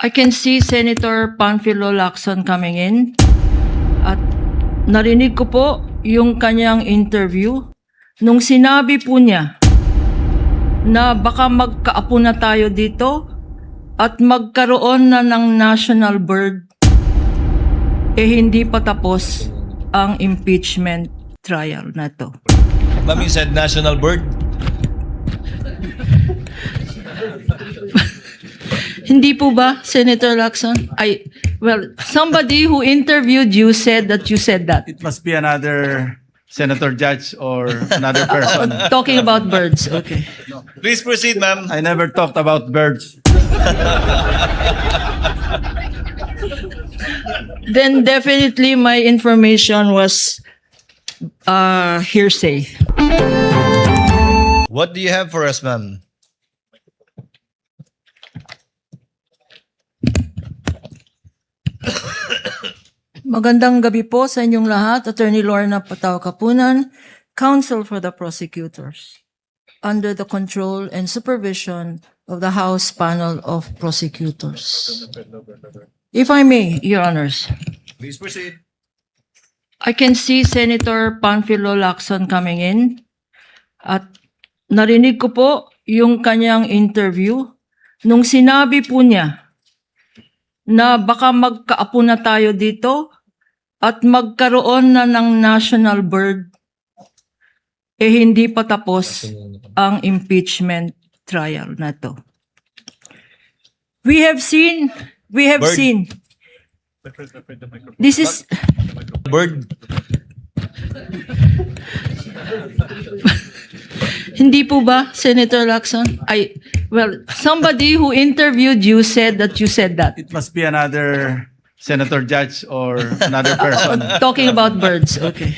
I can see Senator Panfilo Lacson coming in at narinig ko po yung kanyang interview nung sinabi po niya na baka magkaapo na tayo dito at magkaroon na ng national bird, hindi pa tapos ang impeachment trial na to. Ma'am, you said national bird? Hindi po ba, Senator Lacson? Well, somebody who interviewed you said that you said that. It must be another senator judge or another person. Talking about birds, okay. Please proceed, ma'am. I never talked about birds. Then definitely my information was hearsay. What do you have for us, ma'am? Magandang gabi po sa inyong lahat. Attorney Lorna Patao Kapunan, Counsel for the Prosecutors, under the control and supervision of the House Panel of Prosecutors. If I may, Your Honors, Please proceed. I can see Senator Panfilo Lacson coming in at narinig ko po yung kanyang interview nung sinabi po niya na baka magkaapo na tayo dito at magkaroon na ng national bird, hindi pa tapos ang impeachment trial na to. We have seen, this is, Bird? hindi po ba, Senator Lacson? Well, somebody who interviewed you said that you said that. It must be another senator judge or another person. Talking about birds, okay.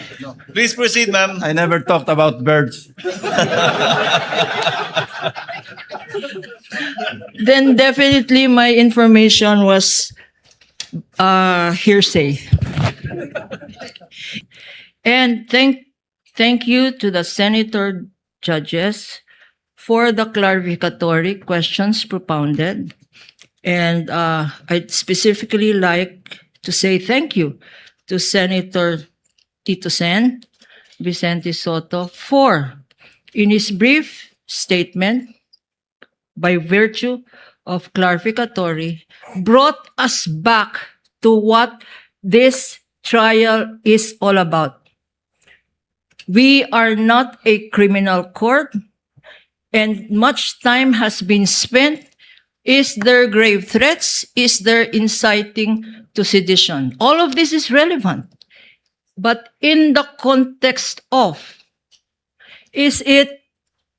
Please proceed, ma'am. I never talked about birds. Then definitely my information was hearsay. And thank you to the senator judges for the clarificatory questions propounded. And I'd specifically like to say thank you to Senator Tito Sen, Vicente Soto, for, in his brief statement, by virtue of clarificatory, brought us back to what this trial is all about. We are not a criminal court, and much time has been spent. Is there grave threats? Is there inciting to sedition? All of this is relevant. But in the context of, is it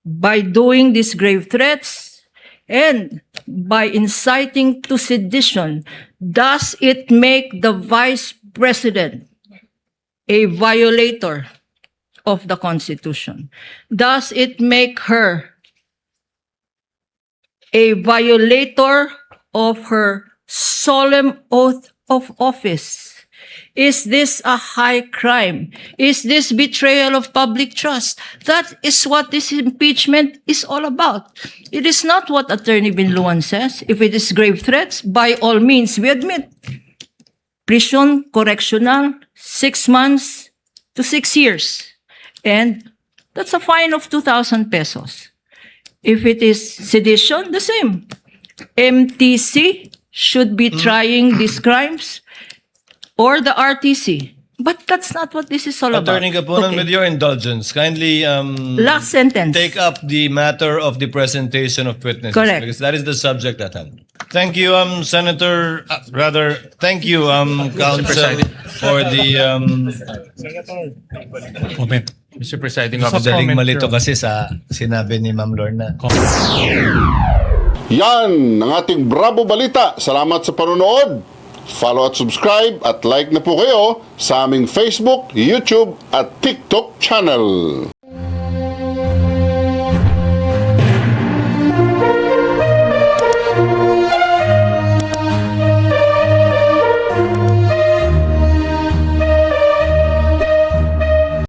by doing these grave threats and by inciting to sedition, does it make the Vice President a violator of the Constitution? Does it make her a violator of her solemn oath of office? Is this a high crime? Is this betrayal of public trust? That is what this impeachment is all about. It is not what Attorney Binluan says. If it is grave threats, by all means, we admit. Prison correctional, 6 months to 6 years. And that's a fine of 2,000 pesos. If it is sedition, the same. MTC should be trying these crimes, or the RTC. But that's not what this is all Attorney about. Kapunan, Okay. with your indulgence, kindly Last sentence. take up the matter of the presentation of witnesses. Correct. Because that is the subject at hand. Thank you, Senator, thank you, Counsel, for the, Comment. Mr. Presiding madaling Officer. malito kasi sa sinabi ni Ma'am Lorna. Yan ang ating Bravo Balita. Salamat sa panonood. Follow at subscribe at like na po kayo sa aming Facebook, YouTube at TikTok channel.